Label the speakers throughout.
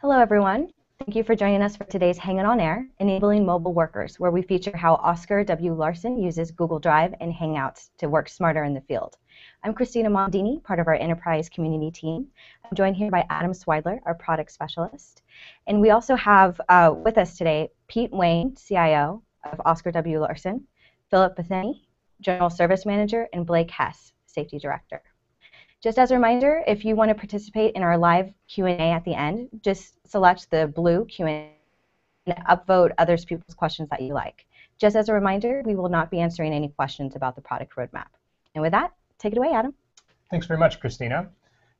Speaker 1: Hello, everyone. Thank you for joining us for today's Hanging on Air, Enabling Mobile Workers, where we feature how Oscar W. Larson uses Google Drive and Hangouts to work smarter in the field. I'm Christina Mondini, part of our enterprise community team. I'm joined here by Adam Swidler, our product specialist. And we also have with us today Pete Wayne, CIO of Oscar W. Larson, Philip Bethany, General Service Manager, and Blake Hess, Safety Director. Just as a reminder, if you want to participate in our live Q&A at the end, just select the blue Q&A and upvote other people's questions that you like. Just as a reminder, we will not be answering any questions about the product roadmap. And with that, take it away, Adam.
Speaker 2: Thanks very much, Christina.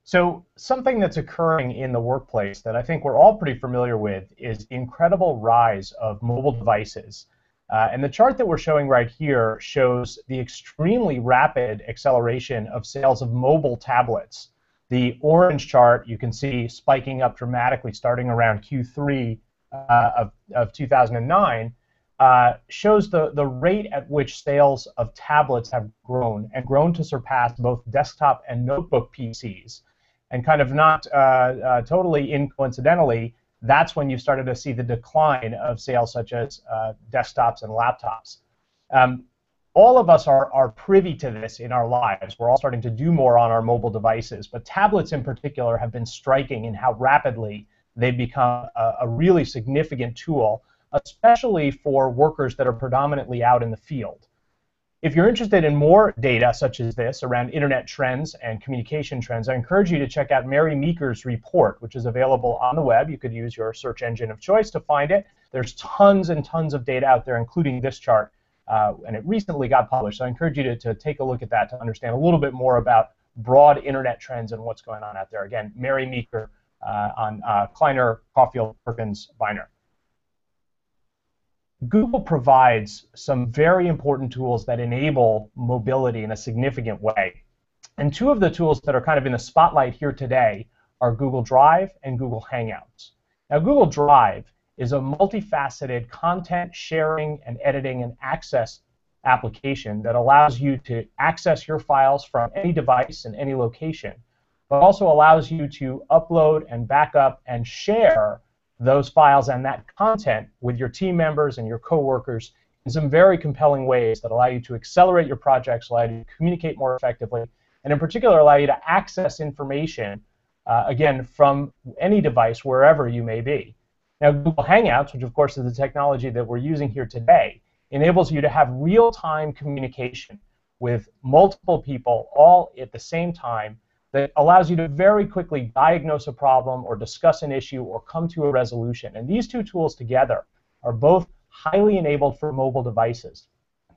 Speaker 2: So something that's occurring in the workplace that I think we're all pretty familiar with is the incredible rise of mobile devices. And the chart that we're showing right here shows the extremely rapid acceleration of sales of mobile tablets. The orange chart you can see spiking up dramatically starting around Q3 of 2009 shows the rate at which sales of tablets have grown to surpass both desktop and notebook PCs. And kind of not totally coincidentally, that's when you started to see the decline of sales such as desktops and laptops. All of us are privy to this in our lives. We're all starting to do more on our mobile devices, but tablets in particular have been striking in how rapidly they've become a really significant tool, especially for workers that are predominantly out in the field. If you're interested in more data such as this around internet trends and communication trends, I encourage you to check out Mary Meeker's report, which is available on the web. You could use your search engine of choice to find it. There's tons and tons of data out there, including this chart, and it recently got published. So I encourage you to take a look at that to understand a little bit more about broad internet trends and what's going on out there. Again, Mary Meeker on Kleiner, Caulfield, Perkins, Viner. Google provides some very important tools that enable mobility in a significant way. And two of the tools that are kind of in the spotlight here today are Google Drive and Google Hangouts. Now, Google Drive is a multifaceted content sharing and editing and access application that allows you to access your files from any device in any location, but also allows you to upload and back up and share those files and that content with your team members and your coworkers in some very compelling ways that allow you to accelerate your projects, allow you to communicate more effectively, and in particular allow you to access information, again, from any device wherever you may be. Now, Google Hangouts, which of course is the technology that we're using here today, enables you to have real-time communication with multiple people all at the same time that allows you to very quickly diagnose a problem or discuss an issue or come to a resolution. And these two tools together are both highly enabled for mobile devices.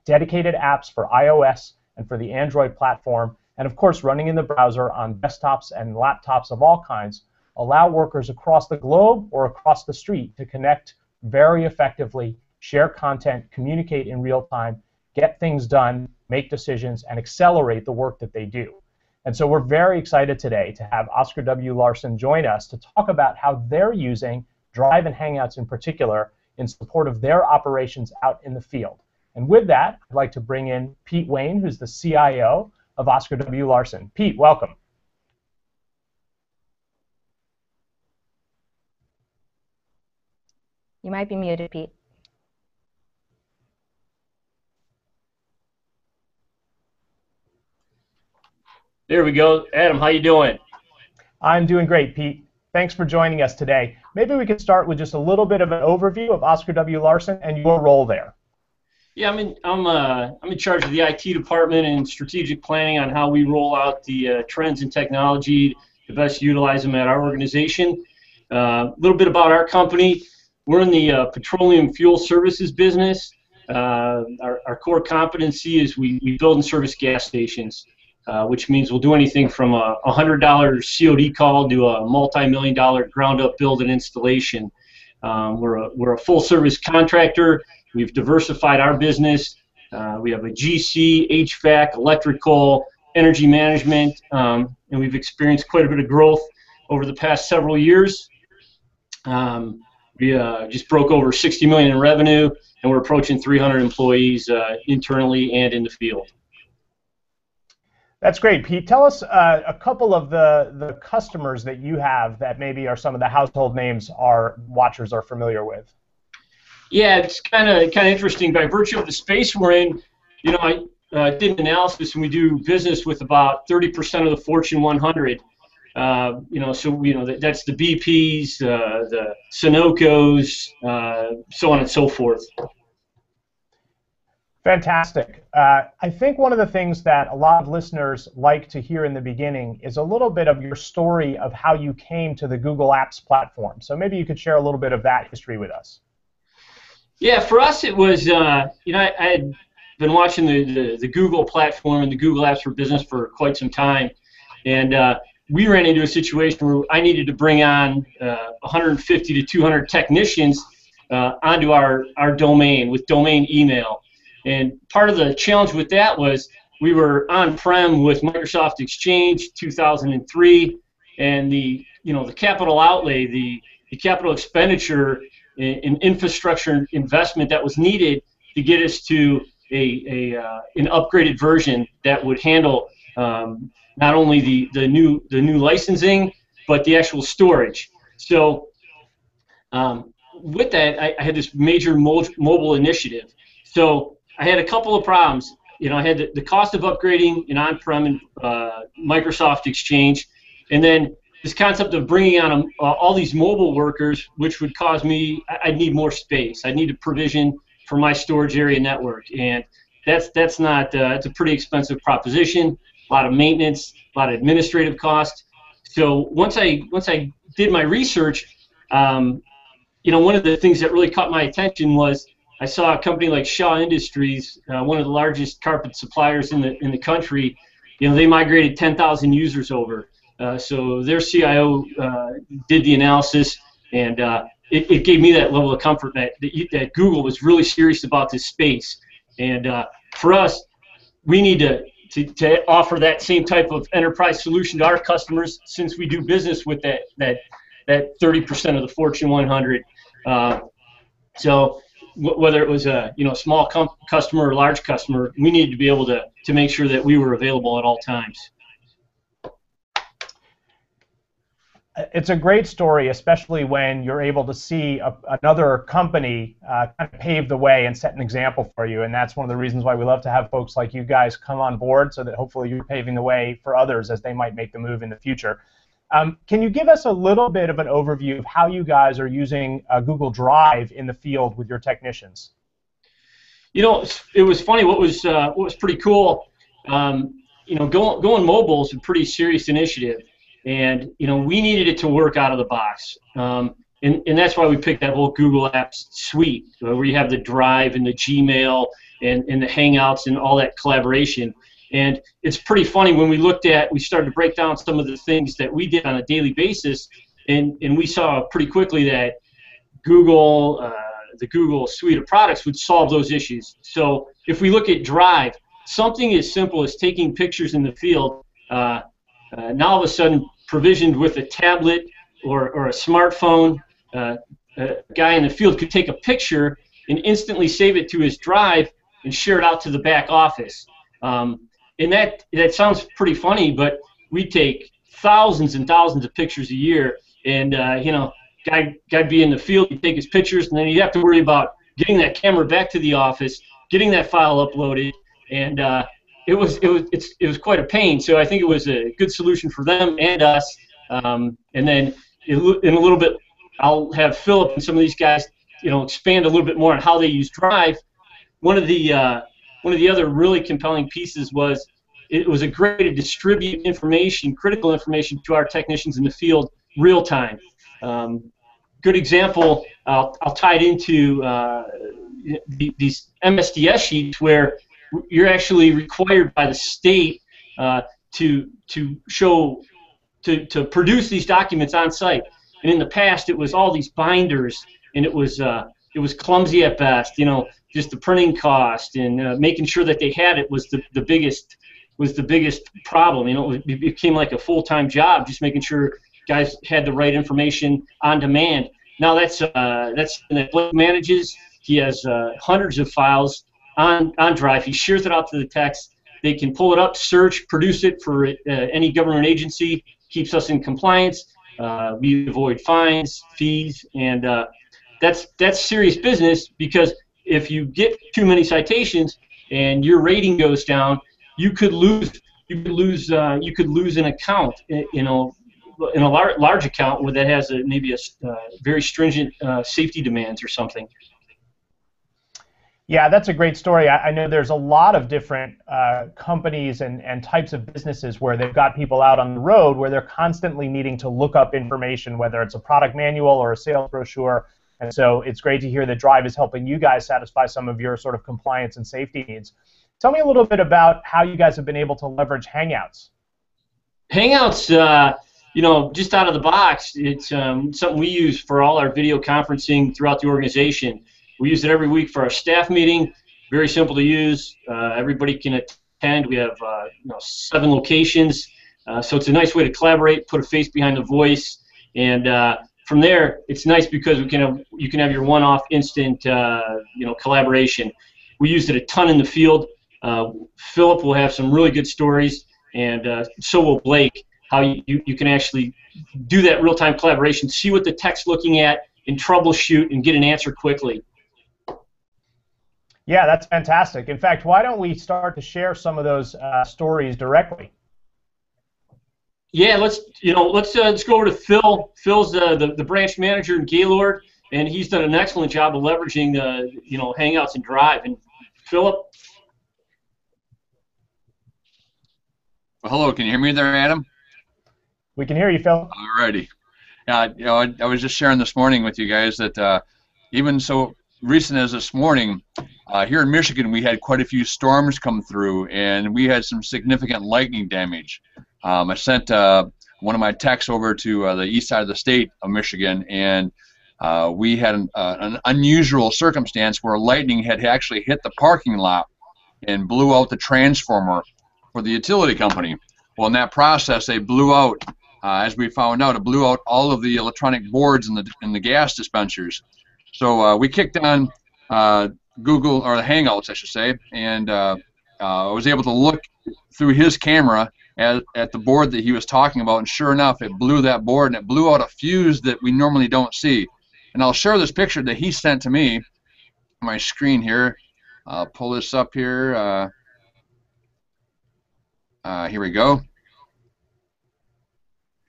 Speaker 2: Dedicated apps for iOS and for the Android platform, and of course running in the browser on desktops and laptops of all kinds, allow workers across the globe or across the street to connect very effectively, share content, communicate in real time, get things done, make decisions, and accelerate the work that they do. And so we're very excited today to have Oscar W. Larson join us to talk about how they're using Drive and Hangouts in particular in support of their operations out in the field. And with that, I'd like to bring in Pete Wayne, who's the CIO of Oscar W. Larson. Pete, welcome.
Speaker 1: You might be muted, Pete.
Speaker 3: There we go. Adam, how you doing?
Speaker 2: I'm doing great, Pete. Thanks for joining us today. Maybe we could start with just a little bit of an overview of Oscar W. Larson and your role there.
Speaker 3: Yeah, I'm in charge of the IT department and strategic planning on how we roll out the trends in technology to best utilize them at our organization. A little bit about our company. We're in the petroleum fuel services business. Our core competency is we build and service gas stations. Which means we'll do anything from a $100 COD call to a multi-million-dollar ground-up build and installation. We're a full-service contractor. We've diversified our business. We have a GC, HVAC, electrical, energy management, and we've experienced quite a bit of growth over the past several years. We just broke over $60 million in revenue, and we're approaching 300 employees internally and in the field.
Speaker 2: That's great, Pete. Tell us a couple of the customers that you have that maybe are some of the household names our watchers are familiar with.
Speaker 3: Yeah, it's kind of interesting. By virtue of the space we're in, I did an analysis, and we do business with about 30% of the Fortune 100. That's the BPs, the Sunocos, so on and so forth.
Speaker 2: Fantastic. I think one of the things that a lot of listeners like to hear in the beginning is a little bit of your story of how you came to the Google Apps platform. So maybe you could share a little bit of that history with us.
Speaker 3: Yeah, for us it was, I had been watching the Google platform and the Google Apps for Business for quite some time, and we ran into a situation where I needed to bring on 150 to 200 technicians onto our domain with domain email. And part of the challenge with that was we were on-prem with Microsoft Exchange 2003, and the capital outlay, the capital expenditure in infrastructure investment that was needed to get us to an upgraded version that would handle not only the new licensing, but the actual storage. So with that, I had this major mobile initiative. So I had a couple of problems. I had the cost of upgrading an on-prem and Microsoft Exchange, and then this concept of bringing on all these mobile workers, which would cause me, I'd need more space. I'd need a provision for my storage area network, and that's not, it's a pretty expensive proposition, a lot of maintenance, a lot of administrative costs. So once I did my research, one of the things that really caught my attention was I saw a company like Shaw Industries, one of the largest carpet suppliers in the country. They migrated 10,000 users over. So their CIO did the analysis, and it gave me that level of comfort that Google was really serious about this space. And for us, we need to offer that same type of enterprise solution to our customers, since we do business with that 30% of the Fortune 100. So whether it was a small customer or large customer, we needed to be able to make sure that we were available at all times.
Speaker 2: It's a great story, especially when you're able to see another company kind of pave the way and set an example for you. And that's one of the reasons why we love to have folks like you guys come on board, so that hopefully you're paving the way for others as they might make the move in the future. Can you give us a little bit of an overview of how you guys are using Google Drive in the field with your technicians?
Speaker 3: It was funny. What was pretty cool. Going mobile is a pretty serious initiative. And we needed it to work out of the box, and that's why we picked that whole Google Apps suite, where you have the Drive and the Gmail and the Hangouts and all that collaboration. And it's pretty funny when we started to break down some of the things that we did on a daily basis, and we saw pretty quickly that the Google suite of products would solve those issues. So if we look at Drive, something as simple as taking pictures in the field, now all of a sudden provisioned with a tablet or a smartphone, a guy in the field could take a picture and instantly save it to his Drive and share it out to the back office. And that sounds pretty funny, but we take thousands and thousands of pictures a year, and guy'd be in the field, he'd take his pictures, and then he'd have to worry about getting that camera back to the office, getting that file uploaded, and it was quite a pain. So I think it was a good solution for them and us. And then in a little bit, I'll have Philip and some of these guys, expand a little bit more on how they use Drive. One of the other really compelling pieces was it was a great to distribute information, critical information, to our technicians in the field real time. Good example, I'll tie it into these MSDS sheets where you're actually required by the state to produce these documents on site. And in the past, it was all these binders, and it was clumsy at best. Just the printing cost and making sure that they had it was the biggest problem. It became like a full-time job, just making sure guys had the right information on demand. Now that's that Blake manages. He has hundreds of files on Drive. He shares it out to the techs. They can pull it up, search, produce it for any government agency, keeps us in compliance. We avoid fines, fees, and that's serious business, because if you get too many citations and your rating goes down, you could lose an account, in a large account where that has maybe a very stringent safety demands or something.
Speaker 2: Yeah, that's a great story. I know there's a lot of different companies and types of businesses where they've got people out on the road where they're constantly needing to look up information, whether it's a product manual or a sales brochure. And so it's great to hear that Drive is helping you guys satisfy some of your sort of compliance and safety needs. Tell me a little bit about how you guys have been able to leverage Hangouts.
Speaker 3: Hangouts, just out of the box, it's something we use for all our video conferencing throughout the organization. We use it every week for our staff meeting. Very simple to use. Everybody can attend. We have 7 locations, so it's a nice way to collaborate, put a face behind the voice, and from there, it's nice because you can have your one-off instant collaboration. We used it a ton in the field. Philip will have some really good stories, and so will Blake, how you can actually do that real-time collaboration, see what the tech's looking at, and troubleshoot and get an answer quickly.
Speaker 2: Yeah, that's fantastic. In fact, why don't we start to share some of those stories directly?
Speaker 3: Yeah, let's go over to Phil. Phil's the branch manager in Gaylord, and he's done an excellent job of leveraging Hangouts and Drive. And Philip.
Speaker 4: Well, hello, can you hear me there, Adam?
Speaker 2: We can hear you, Phil.
Speaker 4: Alrighty. I was just sharing this morning with you guys that even so recent as this morning, here in Michigan, we had quite a few storms come through, and we had some significant lightning damage. I sent one of my techs over to the east side of the state of Michigan, and we had an unusual circumstance where lightning had actually hit the parking lot and blew out the transformer for the utility company. Well, in that process, they blew out, as we found out, it blew out all of the electronic boards in the gas dispensers. So we kicked on Google, or the Hangouts, I should say, and I was able to look through his camera at the board that he was talking about, and sure enough, it blew that board, and it blew out a fuse that we normally don't see. And I'll share this picture that he sent to me on my screen here. I'll pull this up here. Here we go.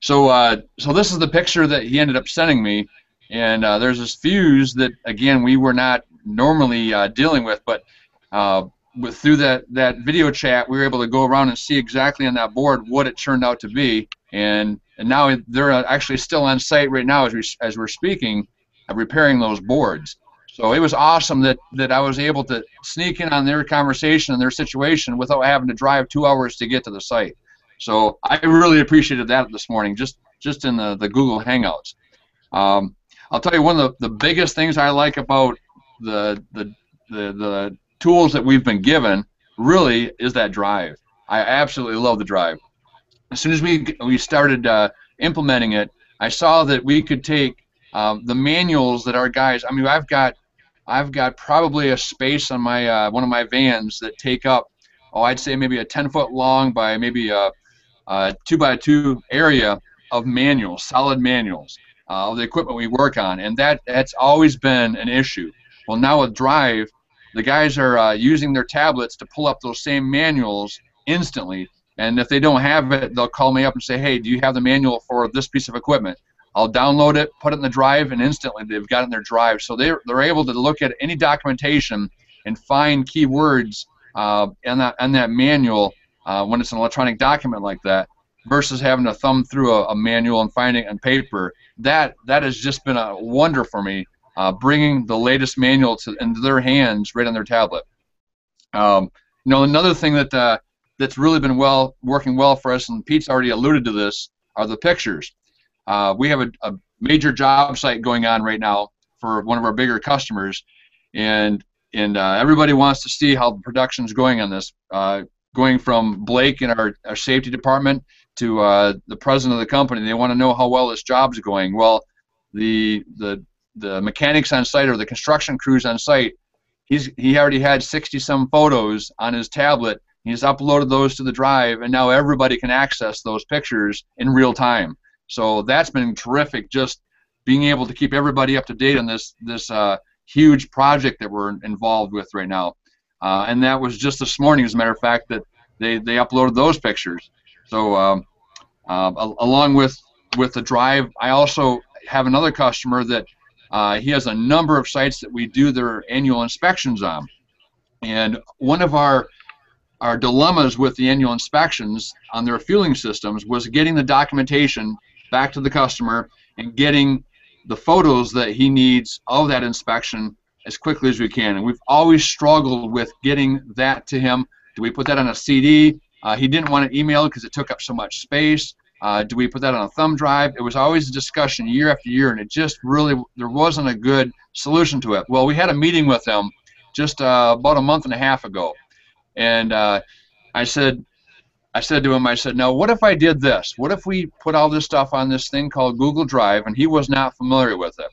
Speaker 4: So this is the picture that he ended up sending me, and there's this fuse that, again, we were not normally dealing with, but through that video chat, we were able to go around and see exactly on that board what it turned out to be, and now they're actually still on site right now as we're speaking, repairing those boards. So it was awesome that I was able to sneak in on their conversation and their situation without having to drive 2 hours to get to the site. So I really appreciated that this morning, just in the Google Hangouts. I'll tell you, one of the biggest things I like about the tools that we've been given really is that Drive. I absolutely love the Drive. As soon as we started implementing it, I saw that we could take the manuals that our guys. I mean, I've got probably a space on my one of my vans that take up, I'd say maybe a 10-foot long by maybe a 2x2 area of manuals, solid manuals of the equipment we work on, and that's always been an issue. Well, now with Drive, the guys are using their tablets to pull up those same manuals instantly, and if they don't have it, they'll call me up and say, hey, do you have the manual for this piece of equipment? I'll download it, put it in the Drive, and instantly they've got it in their Drive. So they're able to look at any documentation and find keywords in that manual when it's an electronic document like that, versus having to thumb through a manual and finding it on paper. That has just been a wonder for me, bringing the latest manual into their hands right on their tablet. Another thing that's really been working well for us, and Pete's already alluded to this, are the pictures. We have a major job site going on right now for one of our bigger customers, and everybody wants to see how the production's going on this. Going from Blake in our safety department to the president of the company, they want to know how well this job's going. Well, the mechanics on site, or the construction crews on site, he already had 60-some photos on his tablet He's uploaded those to the drive, and now everybody can access those pictures in real time. So that's been terrific, just being able to keep everybody up to date on this huge project that we're involved with right now. And that was just this morning, as a matter of fact, that they uploaded those pictures. So along with the drive, I also have another customer that he has a number of sites that we do their annual inspections on. And one of our dilemmas with the annual inspections on their fueling systems was getting the documentation back to the customer and getting the photos that he needs of that inspection as quickly as we can. And we've always struggled with getting that to him. Do we put that on a CD? He didn't want to email because it took up so much space. Do we put that on a thumb drive? It was always a discussion year after year, and it just really, there wasn't a good solution to it. Well, we had a meeting with him just about a month and a half ago, and I said to him, I said, now what if I did this? What if we put all this stuff on this thing called Google Drive? And he was not familiar with it.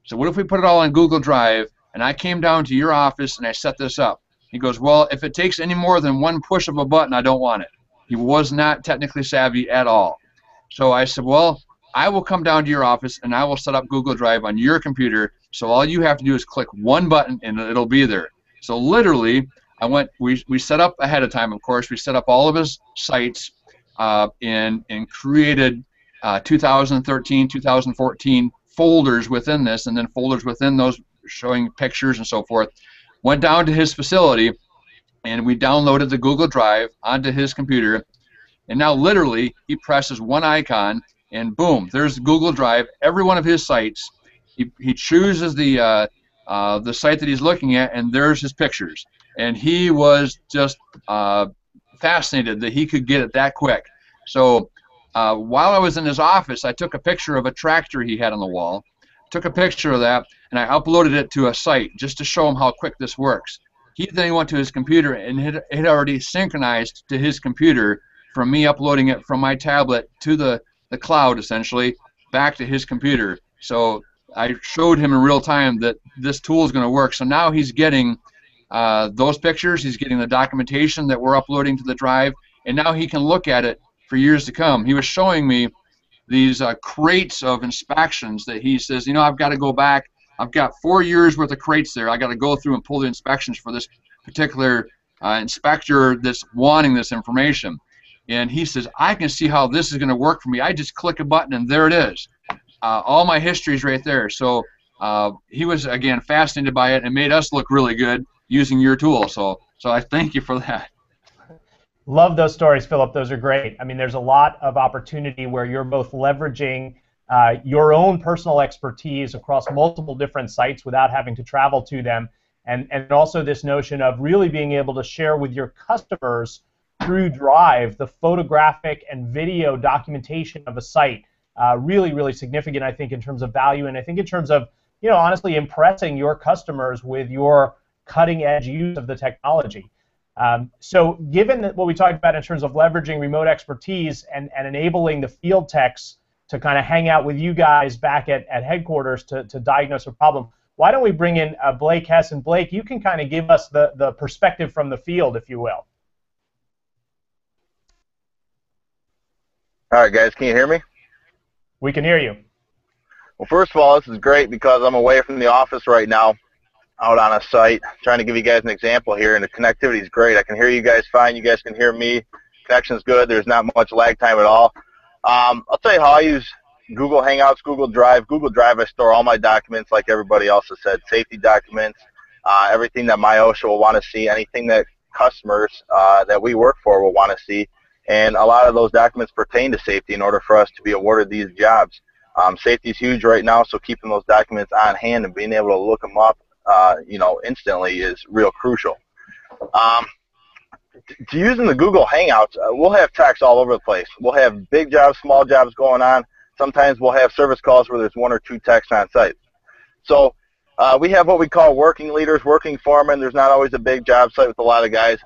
Speaker 4: So what if we put it all on Google Drive, and I came down to your office and I set this up? He goes, well, if it takes any more than one push of a button, I don't want it. He was not technically savvy at all. So I said, well, I will come down to your office and I will set up Google Drive on your computer, so all you have to do is click one button and it'll be there. So literally, we set up ahead of time, of course. We set up all of his sites and created 2013, 2014 folders within this, and then folders within those showing pictures and so forth. Went down to his facility, and we downloaded the Google Drive onto his computer. And now literally, he presses one icon, and boom, there's Google Drive, every one of his sites. He chooses the site that he's looking at, and there's his pictures. And he was just fascinated that he could get it that quick. So while I was in his office, I took a picture of a tractor he had on the wall, took a picture of that, and I uploaded it to a site just to show him how quick this works. He then went to his computer and it had already synchronized to his computer from me uploading it from my tablet to the cloud, essentially, back to his computer. So I showed him in real time that this tool is going to work. So now he's getting those pictures, he's getting the documentation that we're uploading to the drive, and now he can look at it for years to come. He was showing me these crates of inspections that he says, you know, I've got to go back. I've got 4 years worth of crates there. I got to go through and pull the inspections for this particular inspector that's wanting this information. And he says, I can see how this is going to work for me. I just click a button and there it is. All my history is right there. So he was, again, fascinated by it and made us look really good using your tool. So I thank you for that.
Speaker 2: Love those stories, Philip. Those are great. I mean, there's a lot of opportunity where you're both leveraging your own personal expertise across multiple different sites without having to travel to them, and also this notion of really being able to share with your customers through Drive the photographic and video documentation of a site. Really, really significant, I think, in terms of value, and I think in terms of, you know, honestly impressing your customers with your cutting-edge use of the technology. So given that what we talked about in terms of leveraging remote expertise and enabling the field techs to kind of hang out with you guys back at headquarters to diagnose a problem, why don't we bring in Blake Hess? And Blake, you can kind of give us the perspective from the field, if you will.
Speaker 5: All right, guys, can you hear me?
Speaker 2: We can hear you.
Speaker 5: Well, first of all, this is great because I'm away from the office right now, out on a site, trying to give you guys an example here, and the connectivity is great. I can hear you guys fine. You guys can hear me. Connection's good. There's not much lag time at all. I'll tell you how I use Google Hangouts, Google Drive. Google Drive, I store all my documents like everybody else has said, safety documents, everything that my OSHA will want to see, anything that customers that we work for will want to see. And a lot of those documents pertain to safety in order for us to be awarded these jobs. Safety is huge right now, so keeping those documents on hand and being able to look them up you know, instantly is real crucial. To using the Google Hangouts, we'll have techs all over the place. We'll have big jobs, small jobs going on. Sometimes we'll have service calls where there's 1 or 2 techs on site. So we have what we call working leaders, working foremen. There's not always a big job site with a lot of guys.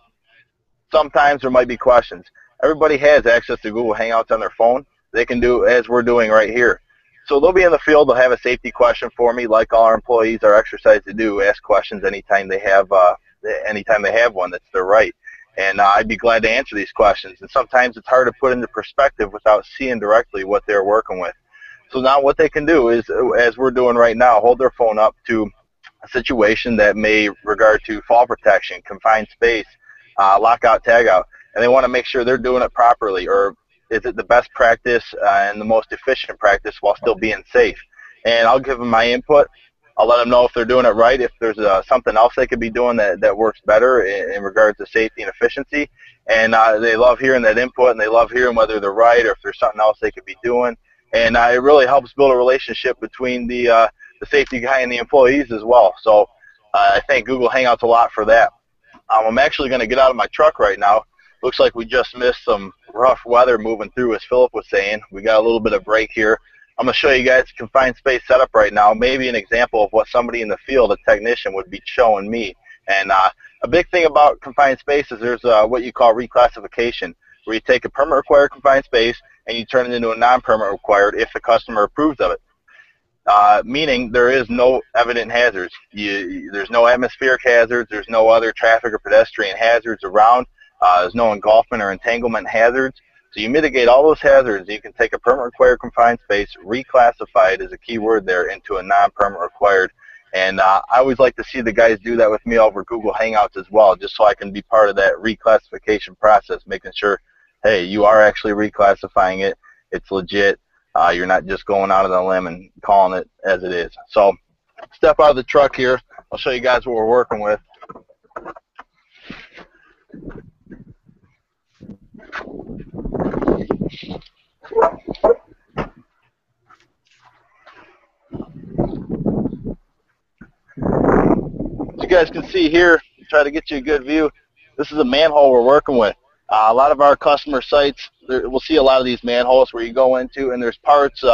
Speaker 5: Sometimes there might be questions. Everybody has access to Google Hangouts on their phone. They can do as we're doing right here. So they'll be in the field. They'll have a safety question for me, like all our employees are exercised to do, ask questions anytime they have one that's their right. And I'd be glad to answer these questions. And sometimes it's hard to put into perspective without seeing directly what they're working with. So now what they can do is, as we're doing right now, hold their phone up to a situation that may regard to fall protection, confined space, lockout, tagout, and they want to make sure they're doing it properly, or is it the best practice and the most efficient practice while still being safe? And I'll give them my input. I'll let them know if they're doing it right, if there's something else they could be doing that works better in regards to safety and efficiency. And they love hearing that input, and they love hearing whether they're right or if there's something else they could be doing. And it really helps build a relationship between the safety guy and the employees as well. So I thank Google Hangouts a lot for that. I'm actually going to get out of my truck right now. Looks like we just missed some rough weather moving through, as Philip was saying. We got a little bit of break here. I'm going to show you guys a confined space setup right now, maybe an example of what somebody in the field, a technician, would be showing me. And a big thing about confined space is there's what you call reclassification, where you take a permit required confined space and you turn it into a non-permit required if the customer approves of it. Meaning there is no evident hazards. There's no atmospheric hazards. There's no other traffic or pedestrian hazards around. There's no engulfment or entanglement hazards. So you mitigate all those hazards. You can take a permit required confined space, reclassify it, is a key word there, into a non-permit required. And I always like to see the guys do that with me over Google Hangouts as well, just so I can be part of that reclassification process, making sure, hey, you are actually reclassifying it. It's legit. You're not just going out on a limb and calling it as it is. So step out of the truck here. I'll show you guys what we're working with. As you guys can see here, try to get you a good view. This is a manhole we're working with. A lot of our customer sites, we'll see a lot of these manholes where you go into, and there's parts,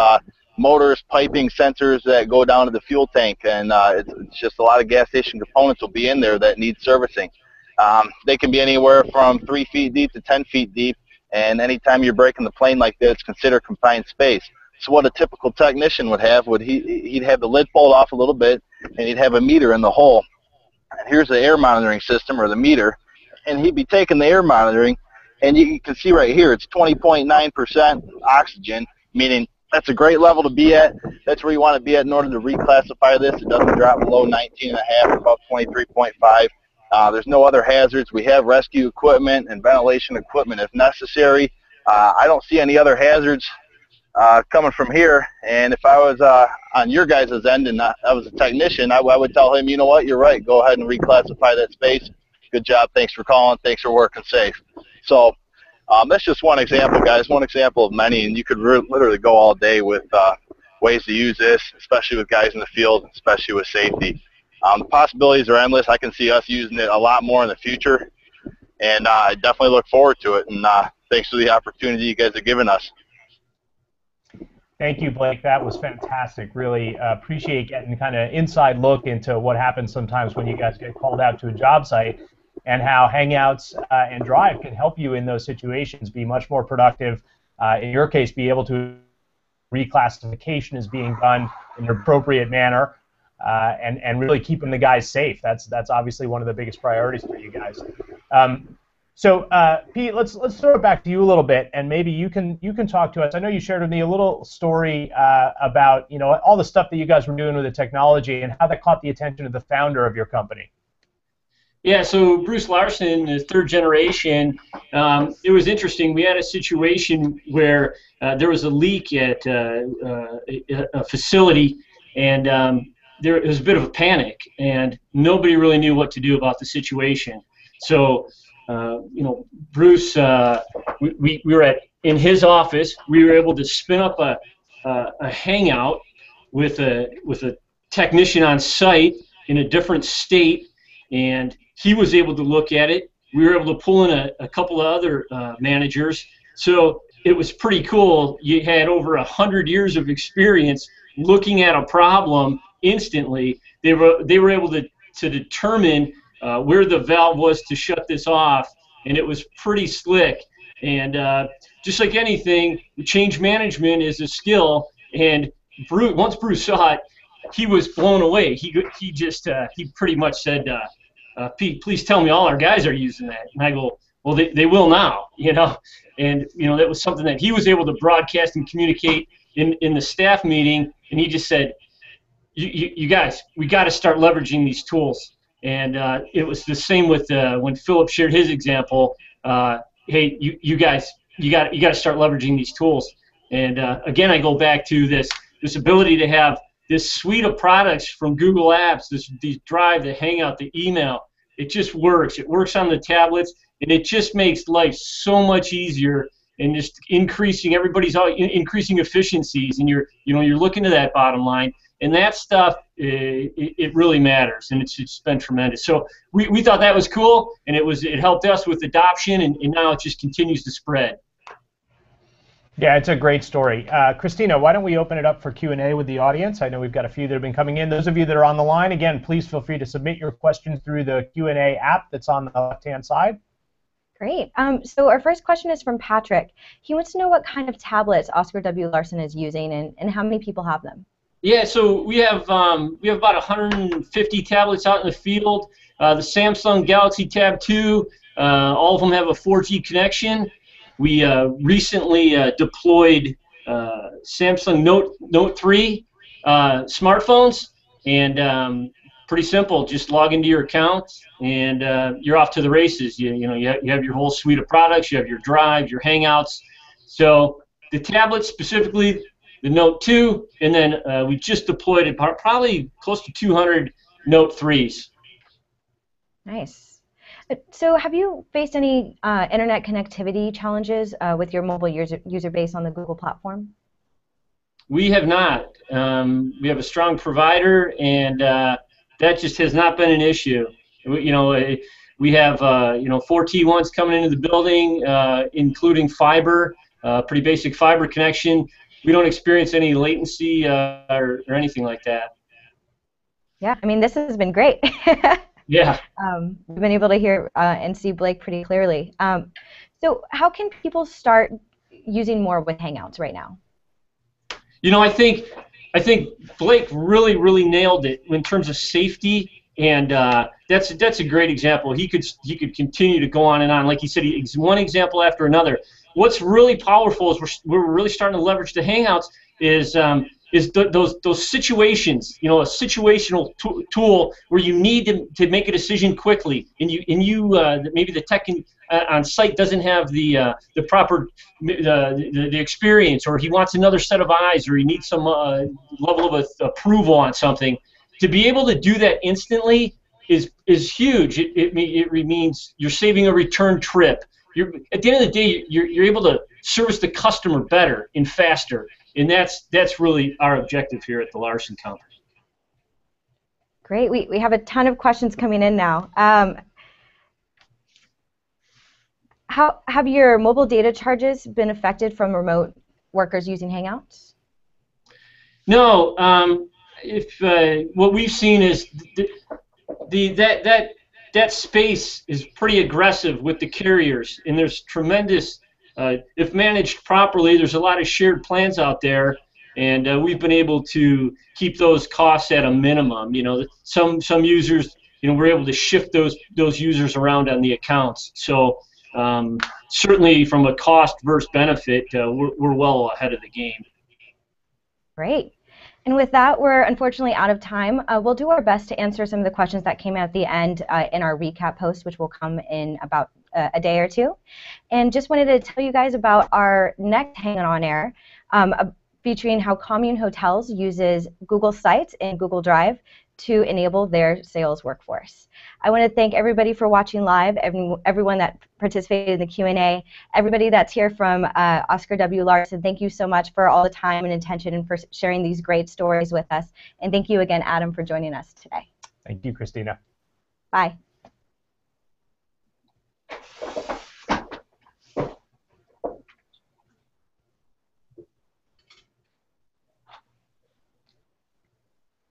Speaker 5: motors, piping, sensors that go down to the fuel tank, and it's just a lot of gas station components will be in there that need servicing. They can be anywhere from 3 feet deep to 10 feet deep, and anytime you're breaking the plane like this, it's considered confined space. So what a typical technician would have, he'd have the lid pulled off a little bit, and he'd have a meter in the hole. And here's the air monitoring system, or the meter, and he'd be taking the air monitoring, and you can see right here, it's 20.9% oxygen, meaning that's a great level to be at. That's where you want to be at in order to reclassify this. It doesn't drop below 19.5 or about 23.5. There's no other hazards. We have rescue equipment and ventilation equipment if necessary. I don't see any other hazards coming from here. And if I was on your guys' end and I was a technician, I would tell him, you know what, you're right. Go ahead and reclassify that space. Good job. Thanks for calling. Thanks for working safe. So that's just one example, guys, one example of many. And you could literally go all day with ways to use this, especially with guys in the field, especially with safety. The possibilities are endless. I can see us using it a lot more in the future, and I definitely look forward to it. And thanks for the opportunity you guys have given us.
Speaker 2: Thank you, Blake. That was fantastic. Really appreciate getting kind of inside look into what happens sometimes when you guys get called out to a job site, and how Hangouts and Drive can help you in those situations be much more productive. In your case, be able to reclassification is being done in an appropriate manner. And really keeping the guys safe. That's obviously one of the biggest priorities for you guys. So Pete, let's throw it back to you a little bit, and maybe you can talk to us. I know you shared with me a little story about all the stuff that you guys were doing with the technology and how that caught the attention of the founder of your company.
Speaker 3: Yeah, so Bruce Larson is third generation. It was interesting. We had a situation where there was a leak at a facility, and there was a bit of a panic, and nobody really knew what to do about the situation. So, Bruce, we were in his office. We were able to spin up a hangout with a technician on site in a different state, and he was able to look at it. We were able to pull in a couple of other managers. So it was pretty cool. You had over 100 years of experience looking at a problem instantly. They were able to determine where the valve was to shut this off, and it was pretty slick. And just like anything, change management is a skill. And once Bruce saw it, he was blown away. He pretty much said, Pete, please tell me all our guys are using that. And I go, Well, they will now, and that was something that he was able to broadcast and communicate in the staff meeting, and he just said, you guys, we got to start leveraging these tools. And it was the same with when Philip shared his example. Hey, you guys, you got to start leveraging these tools. And again, I go back to this ability to have this suite of products from Google Apps, the Drive, the Hangout, the email. It just works. It works on the tablets, and it just makes life so much easier, and just increasing increasing efficiencies. And you're looking to that bottom line, and that stuff it really matters, and it's been tremendous. So we thought that was cool, and it helped us with adoption, and now it just continues to spread.
Speaker 2: Yeah, it's a great story. Christina, why don't we open it up for Q&A with the audience? I know we've got a few that have been coming in. Those of you that are on the line, again, please feel free to submit your questions through the Q&A app that's on the left-hand side.
Speaker 1: Great. So our first question is from Patrick. He wants to know what kind of tablets Oscar W. Larson is using and how many people have them.
Speaker 3: Yeah, so we have about 150 tablets out in the field. The Samsung Galaxy Tab 2, all of them have a 4G connection. We recently deployed Samsung Note 3 smartphones, and pretty simple. Just log into your account, and you're off to the races. You have your whole suite of products. You have your Drive, your Hangouts. So the tablets specifically, the Note 2, and then we just deployed probably close to 200 Note 3s.
Speaker 1: Nice. So have you faced any internet connectivity challenges with your mobile user base on the Google platform?
Speaker 3: We have not. We have a strong provider, and that just has not been an issue. We have 4 T1s coming into the building, including fiber, pretty basic fiber connection. We don't experience any latency or anything like that.
Speaker 1: Yeah, I mean, this has been great.
Speaker 3: Yeah.
Speaker 1: We've been able to hear and see Blake pretty clearly. So how can people start using more with Hangouts right now?
Speaker 3: I think Blake really nailed it in terms of safety, and that's a great example. He could continue to go on and on. Like he said, he's one example after another. What's really powerful is we're really starting to leverage the Hangouts is those situations, a situational tool where you need to make a decision quickly, and maybe the tech on site doesn't have the proper the experience, or he wants another set of eyes, or he needs some level of approval on something. To be able to do that instantly is huge. It means you're saving a return trip. At the end of the day, you're able to service the customer better and faster. And that's really our objective here at the Larson Company.
Speaker 1: Great. We have a ton of questions coming in now. How have your mobile data charges been affected from remote workers using Hangouts?
Speaker 3: No. What we've seen is that space is pretty aggressive with the carriers, and there's tremendous. If managed properly, there's a lot of shared plans out there, and we've been able to keep those costs at a minimum. Some users, we're able to shift those users around on the accounts. So certainly, from a cost versus benefit, we're well ahead of the game.
Speaker 1: Great. And with that, we're unfortunately out of time. We'll do our best to answer some of the questions that came at the end in our recap post, which will come in about a day or two. And just wanted to tell you guys about our next Hang On Air, featuring how Commune Hotels uses Google Sites and Google Drive to enable their sales workforce. I want to thank everybody for watching live, everyone that participated in the Q&A, everybody that's here from Oscar W. Larson. Thank you so much for all the time and attention and for sharing these great stories with us. And thank you again, Adam, for joining us today.
Speaker 2: Thank you, Christina.
Speaker 1: Bye.